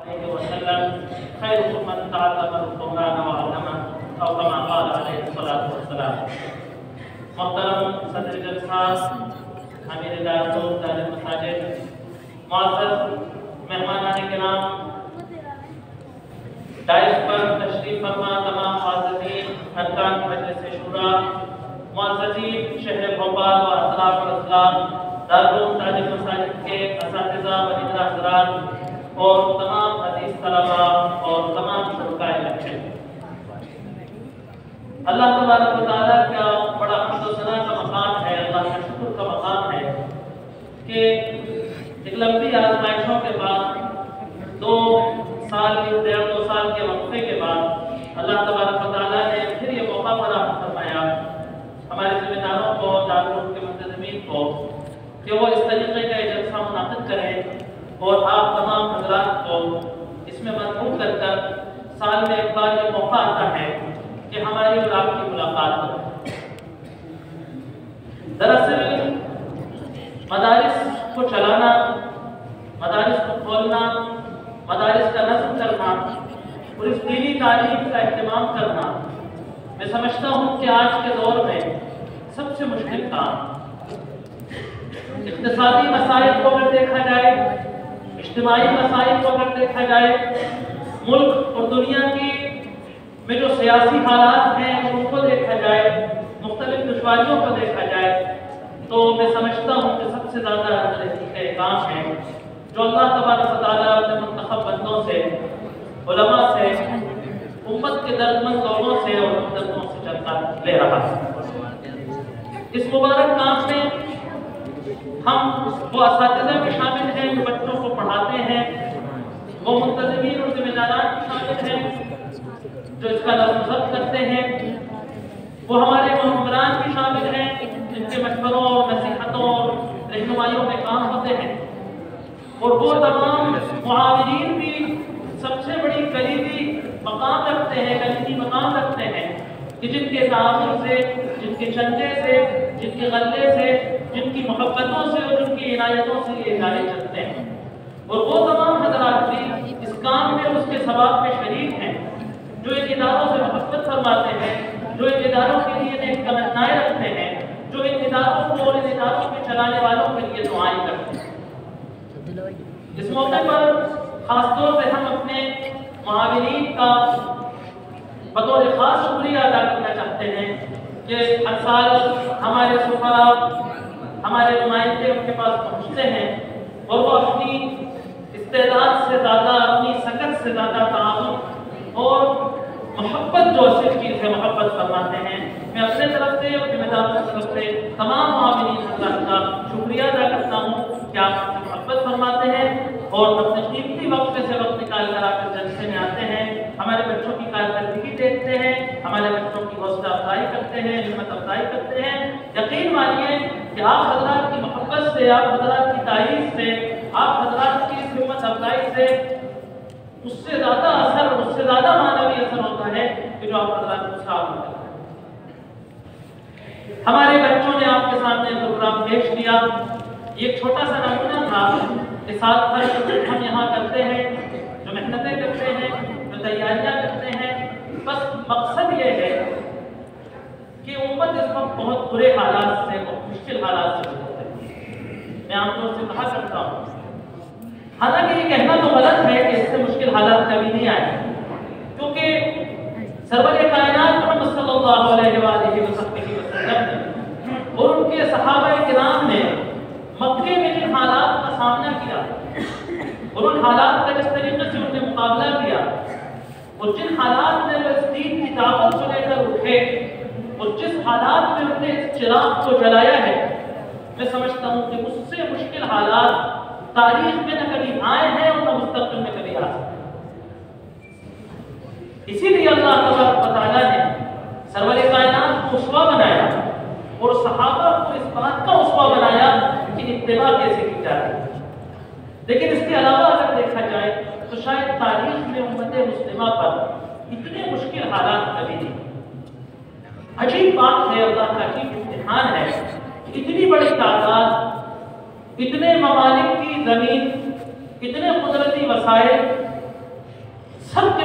عليه وسلم خيركم من تعلم القرآن وعلمه أو كما قال عليه الصلاة والسلام۔ محترم صدر جلسہ، امیر ادارۃ المساجد، معزز مہمانان کرام، ڈائس پر تشریف فرما تمام معززین، ارکان مجلس شورا، معززین شہر بھوپال و اطراف الاضلاع، دارالعلوم تاج المساجد کے اساتذہ و نگراں حضرات اور تمام عزیز طلباء اور تمام شرکائے لیکچر، اللہ تبارک و تعالیٰ کا بڑا حمد و ثنا کا مقام ہے، اللہ کا شکر کا مقام ہے کہ ایک لمبی آزمائشوں کے بعد 2 سال کے وقفے کے بعد اللہ تبارک و تعالیٰ نے پھر یہ موقع فراہم فرمایا ہمارے ذمہ داروں کو، دارالعلوم کے منتظمین کو، کہ وہ اس طریقے کا جلسہ منعقد کریں اور آپ تمام حضرات کو اس میں مدعو کر کر سال میں ایک بار یہ موقع آتا ہے کہ ہماری اور آپ کی ملاقات ہو۔ دراصل مدارس کو چلانا، مدارس کو کھولنا، مدارس کا نظم کرنا اور اس دینی تعلیم کا اہتمام کرنا، میں سمجھتا ہوں کہ آج کے دور میں سب سے مشکل کام۔ اقتصادی مسائل کو اگر دیکھا جائے، اجتماعی مسائل کو اگر دیکھا جائے، ملک اور دنیا کی میں جو سیاسی حالات ہیں ان کو دیکھا جائے، مختلف دشواریوں کو دیکھا جائے، تو میں سمجھتا ہوں کہ سب سے زیادہ کا کام ہے جو اللہ تبارک و تعالیٰ اپنے منتخب بندوں سے، علماء سے، امت کے دردمند لوگوں سے اور ہمدردوں سے چلتا لے رہا ہے۔ اس مبارک کام میں ہم وہ اساتذہ بھی شامل ہیں جو بچوں کو پڑھاتے ہیں، وہ منتظمین اور ذمہ داران بھی شامل ہیں جو اس کا نظم و ضبط کرتے ہیں، وہ ہمارے ممبران بھی شامل ہیں جن کے مشوروں اور نصیحتوں اور رہنمائیوں میں کام ہوتے ہیں، اور وہ تمام معاونین بھی سب سے بڑی کلیدی مقام رکھتے ہیں، کلیدی مقام رکھتے ہیں کہ جن کے تعاون سے، جن کے چندے سے، جن کے غلے سے، جن کی محبتوں سے اور جن کی عنایتوں سے یہ ادارے چلتے ہیں، اور وہ تمام حضرات بھی اس کام میں اور اس کے ثواب میں شریک ہیں جو ان اداروں سے محبت فرماتے ہیں، جو ان اداروں کے لیے نیک تمنائیں رکھتے ہیں، جو ان اداروں کو اور ان اداروں کے چلانے والوں کے لیے دعائیں کرتے ہیں۔ اس موقع پر خاص طور سے ہم اپنے معاونین کا بطور خاص شکریہ ادا کرنا چاہتے ہیں کہ ہر سال ہمارے سفراء، ہمارے نمائندے ان کے پاس پہنچتے ہیں اور وہ اپنی استعداد سے زیادہ، اپنی سکت سے زیادہ تعاون اور محبت جو اصل چیز ہے محبت فرماتے ہیں۔ میں اپنے طرف سے اور ذمہ داروں کی طرف سے تمام معاونین حضرات کا شکریہ ادا کرتا ہوں کہ آپ محبت فرماتے ہیں اور اپنے قیمتی وقت میں سے وقت نکال کر آپ اس جلسے میں آتے ہیں، ہمارے بچوں کی کارکردگی دیکھتے ہیں، ہمارے بچوں کی حوصلہ افزائی کرتے ہیں، ہمت افزائی کرتے ہیں۔ یقین مانیے کہ آپ حضرات کی محبت سے، آپ حضرات کی تعریف سے، آپ حضرات کی اس ہمت افزائی سے اس سے زیادہ اثر، اس سے زیادہ معنوی اثر ہوتا ہے کہ جو آپ حضرات کو ساتھ ہوتا ہے۔ ہمارے بچوں نے آپ کے سامنے پروگرام پیش کیا، یہ ایک چھوٹا سا نمونہ تھا کہ سال بھر ہم یہاں کرتے ہیں، جو محنتیں کرتے ہیں، جو تیاریاں کرتے ہیں، بس مقصد یہ ہے کہ امت اس وقت بہت برے حالات سے، بہت مشکل حالات سے گزرتی ہے۔ میں عام طور سے کہا کرتا ہوں، حالانکہ یہ کہنا تو غلط ہے کہ اس سے مشکل حالات کبھی نہیں آئے، کیونکہ سرور کائنات محمد صلی اللہ علیہ وآلہ وسلم اور ان کے صحابہ کرام نے مکے میں جن حالات کا سامنا کیا اور ان حالات کا جس طریقے سے انہوں نے مقابلہ کیا اور جن حالات میں وہ اس دین کی دعوت کو لے کر اٹھے اور جس حالات میں انہوں نے اس چراغ کو جلایا ہے، میں سمجھتا ہوں کہ اس سے مشکل حالات تاریخ میں نہ کبھی آئے ہیں اور نہ مستقبل میں کبھی آ سکتے۔ اسی لیے اللہ تبارک و تعالیٰ نے سرور کائنات کو اسوہ بنایا اور صحابہ کو اس بات کا اسوہ بنایا کہ اتباع کیسے کی جائے۔ لیکن اس کے علاوہ اگر دیکھا جائے تو شاید تاریخ میں امت مسلمہ پر اتنے مشکل حالات کبھی نہیں۔ عجیب بات ہے، اللہ کا عجیب امتحان ہے، اتنی بڑی تعداد، اتنے ممالک کی زمین، اتنے قدرتی وسائل،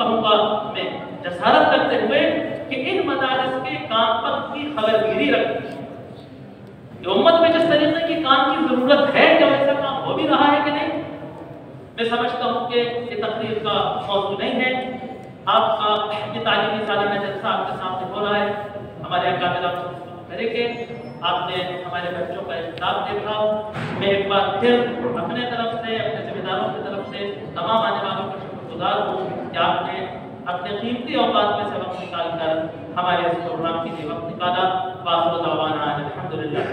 کہوں گا میں جسارت کرتے ہوئے کہ ان مدارس کے کام پر کی خبرگیری رکھیں کہ امت میں جس طریقے کی کام کی ضرورت ہے کیا ویسا کام ہو بھی رہا ہے کہ نہیں. میں سمجھتا ہوں کہ یہ تقریر کا موضوع نہیں ہے. آپ کا یہ تعلیمی سالانہ جلسہ آپ کے سامنے ہو رہا ہے. ہمارے اکابران کریں گے. آپ نے ہمارے بچوں کا اختتام دیکھا. میں ایک بار پھر اپنے طرف سے اپنے ذمہ داروں کی طرف سے تمام آنے والوں کا شکر گزار ہوں کہ آپ نے اپنے قیمتی اوقات میں سے وقت نکال کر ہمارے اس پروگرام کے لیے وقت نکالا. وآخر دعوانا الحمدللہ.